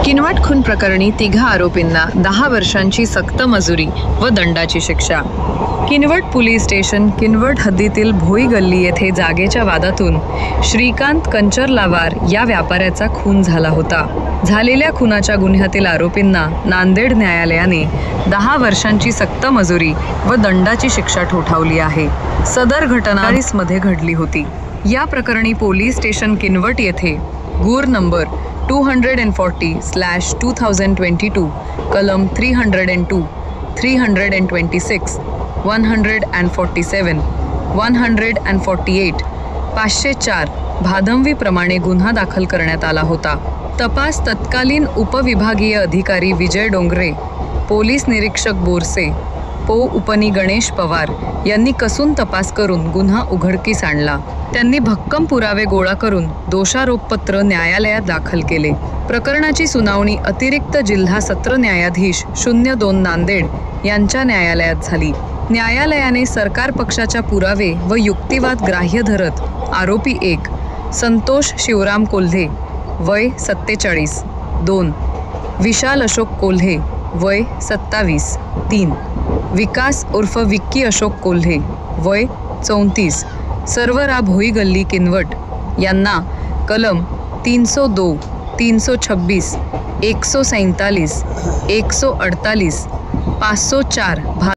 किनवट खून प्रकरणी तिघा आरोपींना 10 वर्षांची सक्त मजुरी व दंडाची शिक्षा। किनवट पोलीस स्टेशन किनवट हद्दीतील भोई गल्ली येथे जागेच्या वादातून श्रीकांत कंचरलावार या व्यापाऱ्याचा खून झाला होता। झालेल्या खुनाच्या गुन्ह्यातील आरोपींना नांदेड न्यायालयाने 10 वर्षांची सक्त मजुरी व दंडाची शिक्षा ठोठावली आहे। सदर घटना 19 मध्ये घडली होती। या प्रकरणी पोलीस स्टेशन किनवट येथे गुर नंबर 240/2022 कलम 302, 326, 147, 148, 504 भादंवी प्रमाणे गुन्हा दाखल करण्यात आला होता। तपास तत्कालीन उपविभागीय अधिकारी विजय डोंगरे, पोलीस निरीक्षक बोरसे, पो उपनी गणेश पवार यांनी कसून तपास करून गुन्हा उघडकीस आणला। त्यांनी भक्कम पुरावे गोळा करून दोषारोपपत्र न्यायालयात दाखल केले। प्रकरणाची सुनावणी अतिरिक्त जिल्हा सत्र न्यायाधीश 02 नांदेड यांच्या न्यायालयात झाली। न्यायालयाने सरकार पक्षाच्या पुरावे व युक्तिवाद ग्राह्य धरत आरोपी 1 संतोष शिवराम कोल्हे वय 47, 2 विशाल अशोक कोल्हे वय 27, 3 विकास उर्फ विक्की अशोक कोल्हे वय 34 सर्व भोई गल्ली किनवट यांना कलम 302, 326, 147, 148, 504